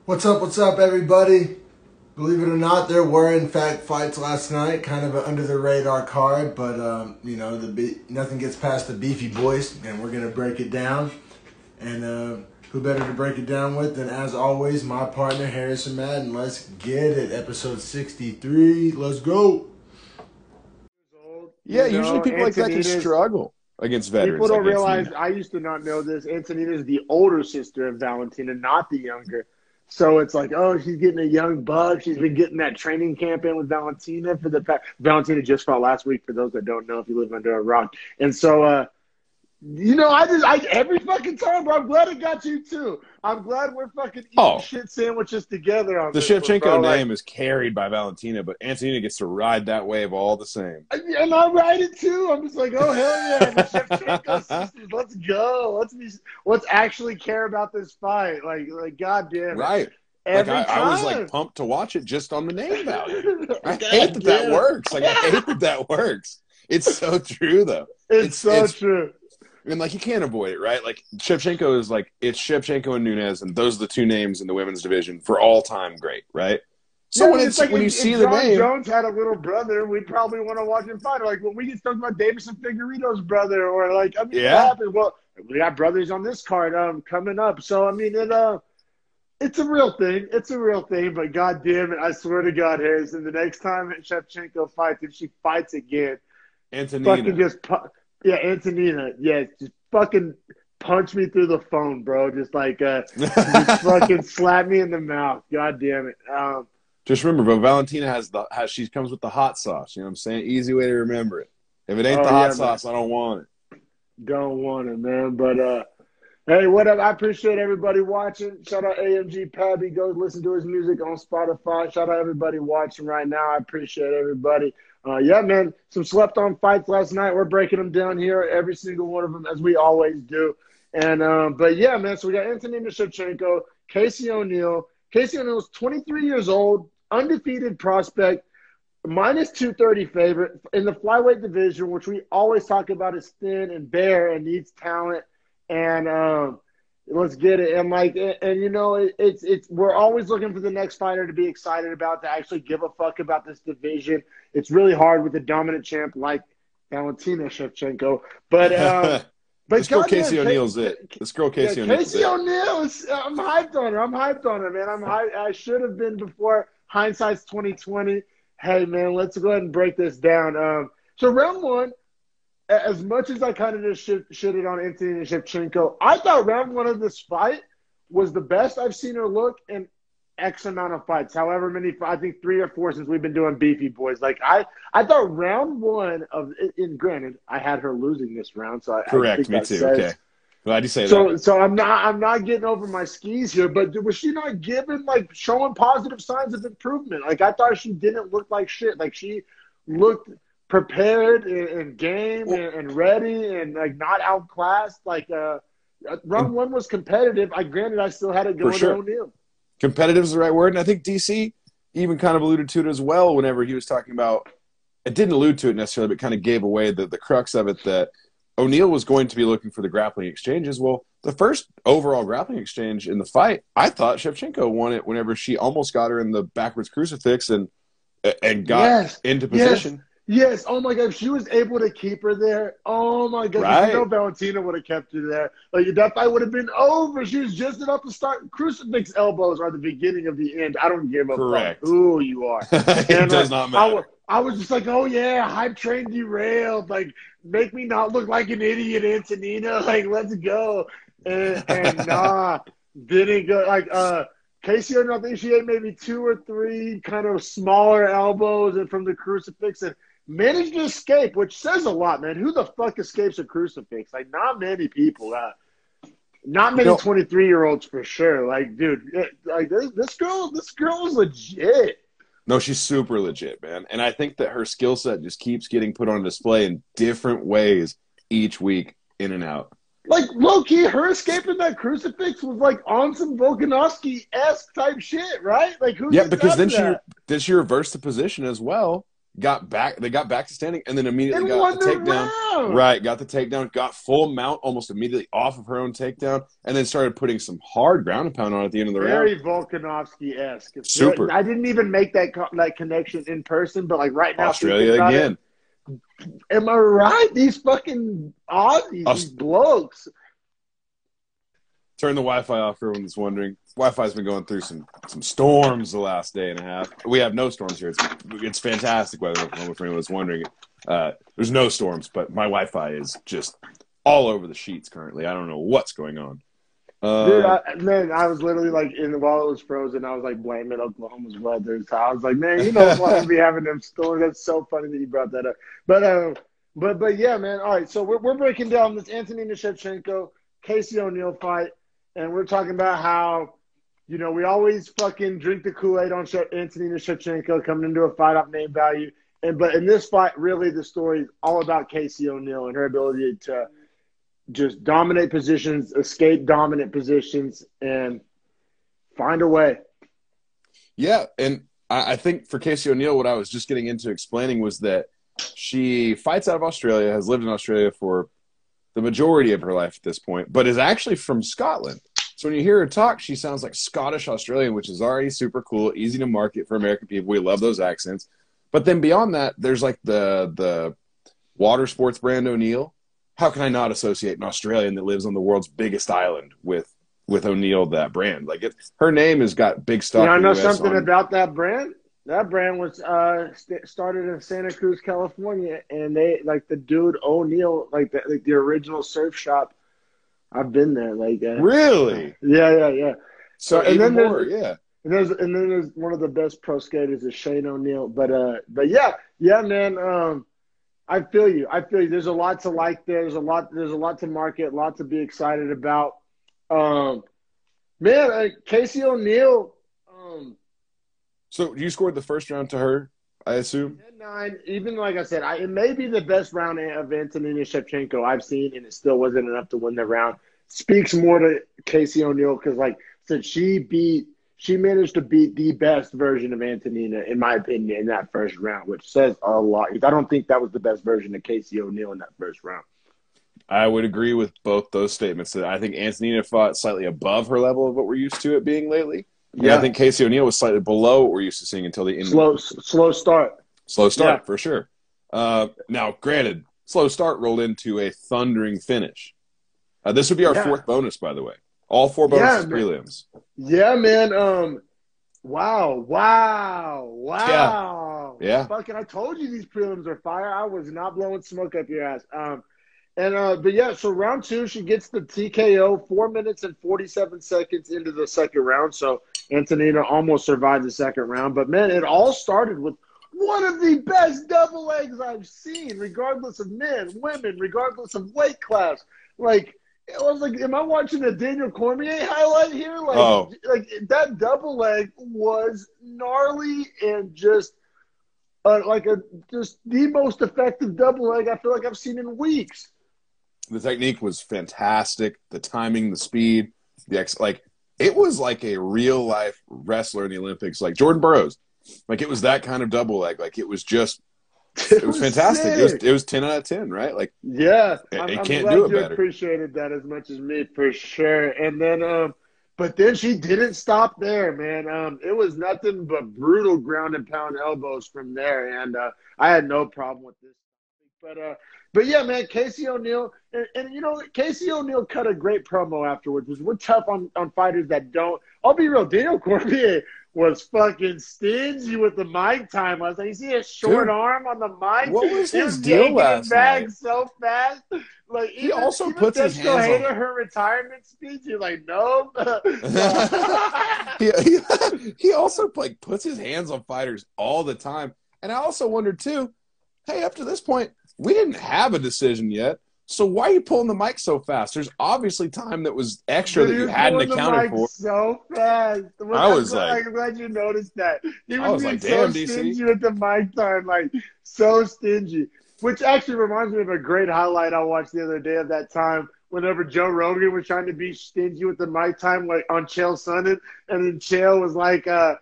What's up, everybody? Believe it or not, there were, in fact, fights last night. Kind of an under-the-radar card, but, nothing gets past the Beefy Boys, and we're going to break it down. And who better to break it down with than, as always, my partner, Harrison Madden. Let's get it. Episode 63. Let's go. Yeah, usually people like that can struggle against veterans. People don't realize, I used to not know this, Antonina is the older sister of Valentina, not the younger. So it's like, oh, she's getting a young buck. She's been getting that training camp in with Valentina for the past. Valentina just fought last week, for those that don't know, if you live under a rock. And so, every fucking time, bro, I'm glad it got you too. I'm glad we're fucking eating shit sandwiches together on the this Schevchenko one, name is carried by Valentina, but Antonina gets to ride that wave all the same. And I ride it too. I'm just like, oh hell yeah, the Schevchenko sisters, let's go. Let's actually care about this fight. Like goddamn it. Right. Every I was like pumped to watch it just on the name value. I hate that works. I hate that works. It's so true though. It's so true. And, you can't avoid it, right? Schevchenko is it's Schevchenko and Nunes, and those are the two names in the women's division for all time great, right? So when you see the name, Jones had a little brother, we'd probably want to watch him fight. Like when we get talking about Davison Figueiredo's brother, or what happened? Well, we got brothers on this card coming up. So it's a real thing. It's a real thing. But God damn it, I swear to God, Harrison, the next time Shevchenko fights, if she fights again, Antonina. Antonina. Yeah, just fucking punch me through the phone, bro. Just just fucking slap me in the mouth. God damn it. Just remember, bro, Valentina she comes with the hot sauce. You know what I'm saying? Easy way to remember it. If it ain't the hot sauce, I don't want it. Don't want it, man. But hey, what up? I appreciate everybody watching. Shout out AMG Pabby. Go listen to his music on Spotify. Shout out everybody watching right now. I appreciate everybody. Man, some slept-on fights last night. We're breaking them down here, every single one of them, as we always do. And man, so we got Antonina Schevchenko, Casey O'Neill. Casey O'Neill is 23 years old, undefeated prospect, minus 230 favorite in the flyweight division, which we always talk about is thin and bare and needs talent. And let's get it. And we're always looking for the next fighter to be excited about, to actually give a fuck about this division. It's really hard with a dominant champ like Valentina Schevchenko. But this girl Casey O'Neill's it. This girl Casey O'Neill's Casey O'Neill, I'm hyped on her. Man. I should have been before. Hindsight's 2020. Hey man, let's go ahead and break this down. So round one, as much as I kind of just shitted on Antonina Schevchenko, I thought round one of this fight was the best I've seen her look in X amount of fights. However many, I think 3 or 4 since we've been doing Beefy Boys. I thought round one and granted, I had her losing this round, so correct, me too. Okay, glad you say that. So I'm not getting over my skis here, but was she not showing positive signs of improvement? I thought she didn't look like shit. She looked prepared and game and ready and not outclassed. Round one was competitive. Granted, I still had it going to O'Neill. Competitive is the right word, and I think DC even kind of alluded to it as well whenever he was talking about – it didn't allude to it necessarily, but kind of gave away the crux of it, that O'Neill was going to be looking for the grappling exchanges. Well, the first overall grappling exchange in the fight, I thought Schevchenko won it whenever she almost got her in the backwards crucifix and got into position. Yes. Oh, my God. If she was able to keep her there, oh, my God. Right. Valentina would have kept her there. That fight would have been over. She was just enough to start. Crucifix elbows are the beginning of the end. I don't give a fuck who you are. It does not matter. I was just like, oh, yeah, hype train derailed. Make me not look like an idiot, Antonina. Let's go. And nah, didn't go. Casey O'Neill, I think she ate maybe 2 or 3 kind of smaller elbows and from the crucifix and managed to escape, which says a lot, man. Who the fuck escapes a crucifix? Not many people. Not many 23-year-olds for sure. Dude, this girl is legit. No, she's super legit, man. And I think that her skill set just keeps getting put on display in different ways each week, in and out. Low-key, her escaping that crucifix was on some Volkanovski-esque type shit, right? Because then she reversed the position as well. got back. They got back to standing, and then immediately And got won the the takedown. round. Right, got the takedown, got full mount almost immediately off of her own takedown, and then started putting some hard ground and pound on at the end of the round. Very Volkanovski-esque. Super. I didn't even make that connection in person, but like right now, Australia thinking about again. it, am I right? These fucking Aussies, these blokes. Turn the Wi-Fi off for everyone that's wondering. Wi-Fi's been going through some storms the last day and a half. We have no storms here. It's fantastic weather in Oklahoma for anyone that's wondering. There's no storms, but my Wi-Fi is just all over the sheets currently. I don't know what's going on. Dude, I was literally like, while it was frozen, I was like blaming Oklahoma's weather. So I was like, man, you know what? We'll be having them storms. That's so funny that you brought that up. But yeah, man. All right, so we're breaking down this Antonina Schevchenko, Casey O'Neill fight. And we're talking about how, you know, we always fucking drink the Kool-Aid on Antonina Schevchenko coming into a fight off name value. But in this fight, really the story is all about Casey O'Neill and her ability to just dominate positions, escape dominant positions, and find a way. Yeah, and I think for Casey O'Neill, what I was just getting into explaining was that she fights out of Australia, has lived in Australia for the majority of her life at this point, but is actually from Scotland. So when you hear her talk, she sounds like Scottish Australian, which is already super cool, easy to market for American people. We love those accents. But then beyond that, there's like the water sports brand O'Neill. How can I not associate an Australian that lives on the world's biggest island with O'Neill, that brand? Like her name has got big stuff. I know something about that brand. That brand was started in Santa Cruz, California, and they like the dude O'Neill, like the original surf shop. I've been there, like really, yeah. So and then there's there's one of the best pro skaters is Shane O'Neill, but yeah, man. I feel you. There's a lot to like there. There's a lot to market, a lot to be excited about. Casey O'Neill. So you scored the first round to her, I assume? 10-9. Even like I said, it may be the best round of Antonina Schevchenko I've seen, and it still wasn't enough to win the round. Speaks more to Casey O'Neill because, like, since she managed to beat the best version of Antonina, in my opinion, in that first round, which says a lot. I don't think that was the best version of Casey O'Neill in that first round. I would agree with both those statements. I think Antonina fought slightly above her level of what we're used to it being lately. Yeah, I think Casey O'Neill was slightly below what we're used to seeing until the end. Slow start. Slow start, for sure. Now, granted, slow start rolled into a thundering finish. This would be our fourth bonus, by the way. All four bonuses prelims. Yeah, man. Wow. Yeah. Fucking, I told you these prelims are fire. I was not blowing smoke up your ass. But yeah, so round two, she gets the TKO 4 minutes and 47 seconds into the second round. So Antonina almost survived the second round. But, man, it all started with one of the best double legs I've seen, regardless of men, women, regardless of weight class. Like, I was like, am I watching a Daniel Cormier highlight here? Like that double leg was gnarly and just just the most effective double leg I feel like I've seen in weeks. The technique was fantastic. The timing, the speed, it was like a real life wrestler in the Olympics, like Jordan Burroughs. Like it was that kind of double leg. Like it was just, it was fantastic. It was 10 out of 10, right? Like yeah, it I'm can't glad do it you better. Appreciated that as much as me for sure. And then, but then she didn't stop there, man. It was nothing but brutal ground and pound elbows from there, and I had no problem with this. But yeah, man, Casey O'Neill, and you know, Casey O'Neill cut a great promo afterwards. We're tough on fighters that don't. I'll be real, Daniel Cormier was fucking stingy with the mic time. I was like, you see a short arm on the mic? What was his deal last night? So fast. Like he also puts his hands on her retirement speech. You're like, nope. he also like puts his hands on fighters all the time. And I also wondered too, hey, up to this point, we didn't have a decision yet. So why are you pulling the mic so fast? There's obviously time that was extra that you hadn't accounted for. So fast. I'm glad you noticed that. He was like, damn, so stingy with the mic time, like so stingy. Which actually reminds me of a great highlight I watched the other day of that time. Whenever Joe Rogan was trying to be stingy with the mic time, like on Chael Sonnen, and then Chael was like, "I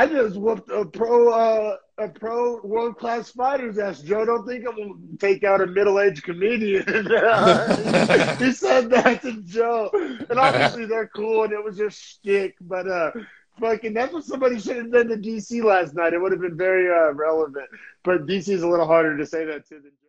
just whooped a pro a pro world-class fighter's ass. Joe, don't think I'm going to take out a middle-aged comedian. He said that to Joe. And obviously they're cool and it was just shtick. But fucking, that's what somebody should have done to DC last night. It would have been very relevant. But DC is a little harder to say that to than Joe.